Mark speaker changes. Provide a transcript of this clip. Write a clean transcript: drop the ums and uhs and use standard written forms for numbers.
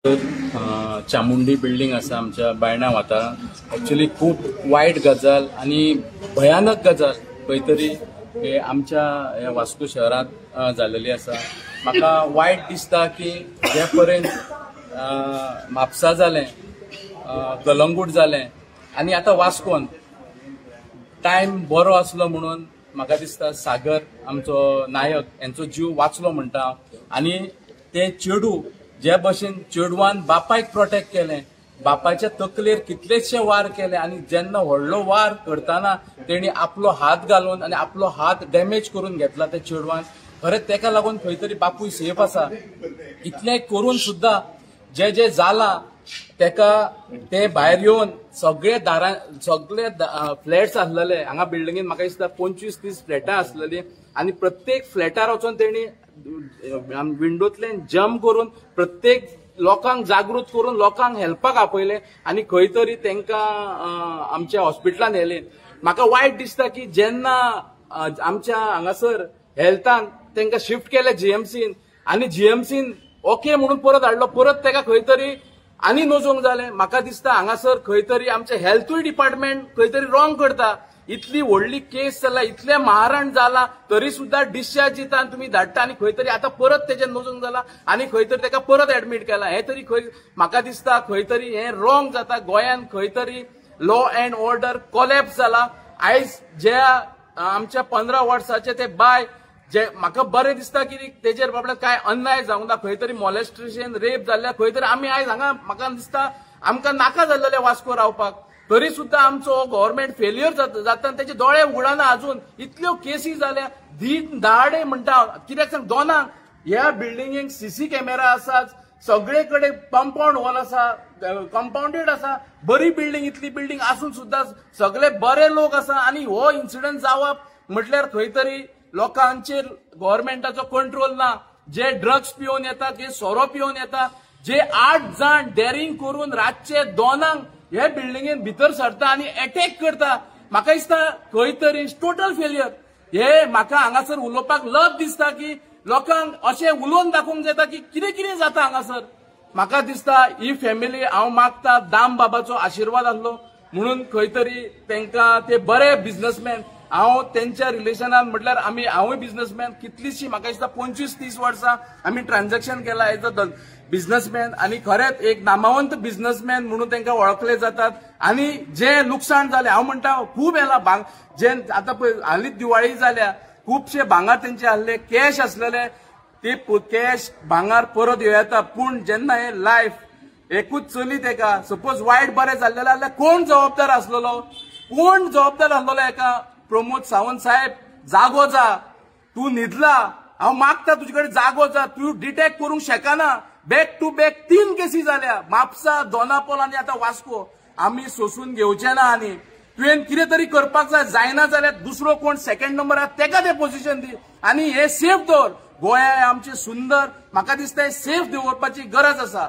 Speaker 1: Chamundi building आसा आमच्या बायणा वाठारांत एक्चुअली खूप वायट गजाल आणि भयानक गजाल खंय तरी हे आमच्या वास्को शहरात जाल्लेली आसा। म्हाका वायट दिसता की जे पर्यंत म्हापसा जालें, कलंगूट जालें आणि आता वास्कोन टायम बरो आसलो म्हणून म्हाका दिसता सागर आमचो नायक यांचो जीव वाचलो म्हणटा। आणि ते चेडू जे भशेन चेडवान बापायक प्रोटेक्ट केलें, बापाच्या तकलेर कितलेशे वार केले आणि जेन्ना व्हडलो वार करताना तेणी आपलो हात घालून आणि आपलो हात डॅमेज करून घेतला त्या चेडवान। खरेंच तेका लागून खंय तरी बापूय सेफ आसा। इतलें करून सुद्धा जे जे जाला तेका ते भायर येवन सगळे सगळे फ्लॅट्स आसलेले हांगा बिल्डिंगेन म्हाका दिसता 25-30 फ्लॅटां आसलेली आणि प्रत्येक फ्लॅटार वचून तेणी विंडोतल्यान जम्प करून प्रत्येक लोकांक जागृत करून लोकांक हेल्पाक आपयले आणि खंय तरी तांकां आमच्या हॉस्पिटलान व्हेले। म्हाका वायट दिसता की जेन्ना आमच्या हांगासर हेल्थान तांकां शिफ्ट केले जीएमसीन आणि जीएमसीन ओके म्हणून परत हाडलो, परत ताका खंय तरी आनी नजोवंक जालें। म्हाका दिसता हांगासर खंय तरी आमचे हेल्थूय डिपार्टमेंट खंय तरी रॉंग करता। इतली व्हडली केस जाला, इतले महारण जाला तरी सुद्धा डिस्चार्ज दिता आनी तुमी धाडटा आणि खंय तरी आता परत तेजे नजोवंक जाला आणि खंय तरी ताका परत एडमिट केला। हे तरी खंय म्हाका दिसता खंय तरी हे रॉंग जाता। गोंयान खंय तरी लॉ अँड ऑर्डर कोलॅप्स जाला। आयज जे आमच्या 15 वर्साचे ते बाय जे म्हाका बरें दिसता की तेजेर बाबड्यात काय अन्याय जावंक ना, खंय तरी मॉलेस्टेशन रेप जाल्ल्या खंय तरी आमी आयज हांगा म्हाका दिसता आमकां नाका जाल्लेले वास्को रावपाक, तरी सुद्धा आमचो गव्हर्नमेंट फेल्युअर जाता त्याचे दोळे उगडाना। अजून इतल्यो केसी जाल्या दीन दाडे म्हणटा कित्याक सांग दोनांक ह्या बिल्डिंगेक सीसी कॅमेरा आसात, सगळे कडेन कंपाऊंड वॉल आसा, कंपाऊंडेड आसा, बरी बिल्डिंग इतली बिल्डिंग आसून सुद्धा सगळे बरे लोक आसा आणि हो इन्सिडंट जावप म्हटल्यार खंय तरी लोकांचेर गव्हर्नमेंटाचो कंट्रोल ना। जे ड्रग्स पिवन येता, जे सोरो पिवन येता, जे 8 जाण डेरिंग करून रातचे 2 हे बिल्डिंगेन भितर सरता आणि अटॅक करता। म्हाका दिसता खंय तरी टोटल फेल्युअर। हे म्हाका हांगासर उलोवपाक लज दिसता की लोकांक अशें उलोवन दाखोवंक जाता की कितें कितें जाता हांगासर। म्हाका दिसता ही फॅमिली हांव मागता दाम बाबाचो आशिर्वाद आसलो म्हणून खंय तरी तांकां ते बरे बिझनेसमॅन हांव तेंच्या रिलेशनान म्हटल्यार हांवूय बिझनेसमॅन कितलीशी म्हाका दिसता 25-30 वर्सां आमी ट्रान्झॅक्शन केला एज अ बिझनेसमॅन आणि खरेंच एक नामवंत बिझनेसमॅन म्हणून तांकां वळखले जातात। आणि जे लुकसाण जालें हांव म्हणटा खूब येला जे आतां पळय हालींच दिवाळी जाल्या खूबशे भांगार तेंचे आसले, कॅश आसलेले, ते कॅश भांगार परत येता। पूण जेन्ना हे लायफ एकूच चली तेका सपोज वायट बरें जाल्लेलें जाल्यार कोण जबाबदार आसलेलो, कोण जबाबदार आसलेलो हेका? प्रमोद सावंत साहेब जागो जा, तू न्हिदला, हांव मागता तुजे कडेन जागो जा, तू डिटेक्ट करूंक शकना। बॅक टू बॅक 3 केसी जाल्या, म्हापसा, दोनापोल आणि आता वास्को। आमी सोसून घेवचे ना आणि तुवें कितें तरी करपाक जाय, जायना जाल्यार दुसरो कोण सेकंड नंबरार तेका ते पोझिशन दी आणि हे सेफ दवर। गोंय आमचे सुंदर, म्हाका दिसता सेफ दवरपाची गरज आसा।